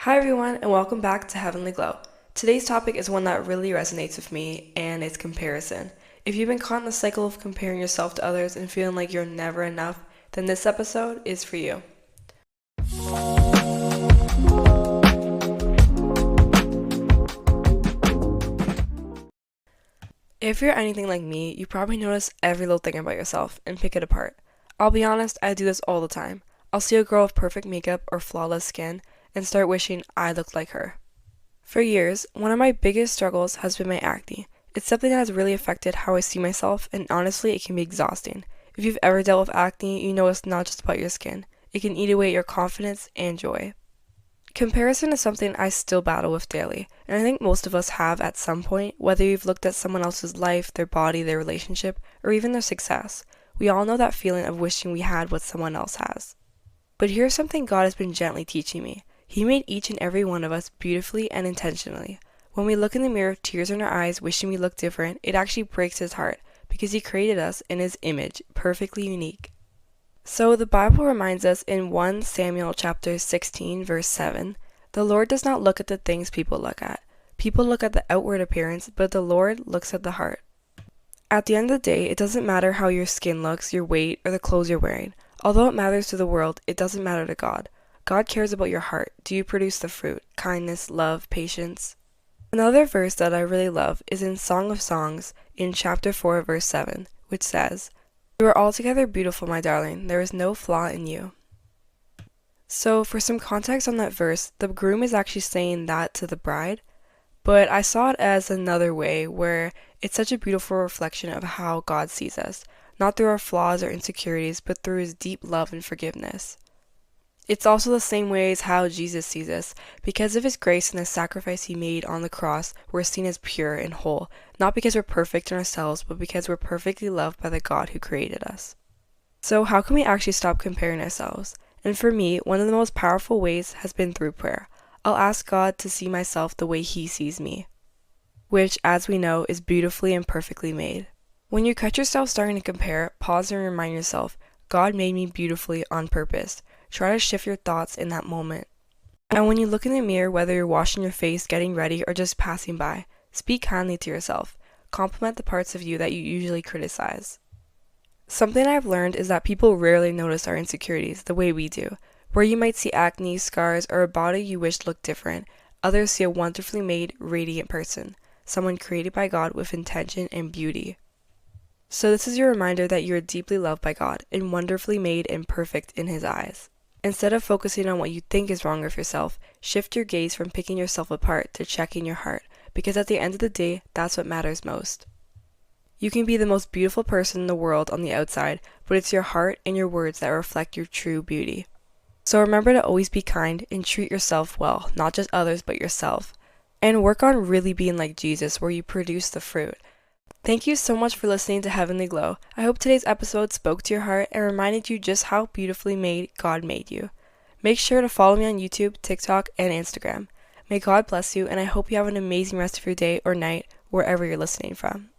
Hi everyone, and welcome back to Heavenly Glow. Today's topic is one that really resonates with me, and it's comparison. If you've been caught in the cycle of comparing yourself to others and feeling like you're never enough, then this episode is for you. If you're anything like me, you probably notice every little thing about yourself and pick it apart. I'll be honest, I do this all the time. I'll see a girl with perfect makeup or flawless skin and start wishing I looked like her. For years, one of my biggest struggles has been my acne. It's something that has really affected how I see myself, and honestly, it can be exhausting. If you've ever dealt with acne, you know it's not just about your skin. It can eat away at your confidence and joy. Comparison is something I still battle with daily, and I think most of us have at some point, whether you've looked at someone else's life, their body, their relationship, or even their success. We all know that feeling of wishing we had what someone else has. But here's something God has been gently teaching me. He made each and every one of us beautifully and intentionally. When we look in the mirror, tears in our eyes, wishing we looked different, it actually breaks His heart, because He created us in His image, perfectly unique. So the Bible reminds us in 1 Samuel chapter 16 verse 7, the Lord does not look at the things people look at. People look at the outward appearance, but the Lord looks at the heart. At the end of the day, it doesn't matter how your skin looks, your weight, or the clothes you're wearing. Although it matters to the world, it doesn't matter to God. God cares about your heart. Do you produce the fruit? Kindness, love, patience? Another verse that I really love is in Song of Songs in chapter 4 verse 7, which says, "You are altogether beautiful, my darling. There is no flaw in you." So for some context on that verse, the groom is actually saying that to the bride, but I saw it as another way where it's such a beautiful reflection of how God sees us, not through our flaws or insecurities, but through His deep love and forgiveness. It's also the same way as how Jesus sees us. Because of His grace and the sacrifice He made on the cross, we're seen as pure and whole, not because we're perfect in ourselves, but because we're perfectly loved by the God who created us. So how can we actually stop comparing ourselves? And for me, one of the most powerful ways has been through prayer. I'll ask God to see myself the way He sees me, which, as we know, is beautifully and perfectly made. When you catch yourself starting to compare, pause and remind yourself, God made me beautifully on purpose. Try to shift your thoughts in that moment. And when you look in the mirror, whether you're washing your face, getting ready, or just passing by, speak kindly to yourself. Compliment the parts of you that you usually criticize. Something I've learned is that people rarely notice our insecurities the way we do. Where you might see acne, scars, or a body you wish looked different, others see a wonderfully made, radiant person, someone created by God with intention and beauty. So this is your reminder that you are deeply loved by God and wonderfully made and perfect in His eyes. Instead of focusing on what you think is wrong with yourself, shift your gaze from picking yourself apart to checking your heart, because at the end of the day, that's what matters most. You can be the most beautiful person in the world on the outside, but it's your heart and your words that reflect your true beauty. So remember to always be kind and treat yourself well, not just others, but yourself. And work on really being like Jesus, where you produce the fruit. Thank you so much for listening to Heavenly Glow. I hope today's episode spoke to your heart and reminded you just how beautifully made God made you. Make sure to follow me on YouTube, TikTok, and Instagram. May God bless you, and I hope you have an amazing rest of your day or night wherever you're listening from.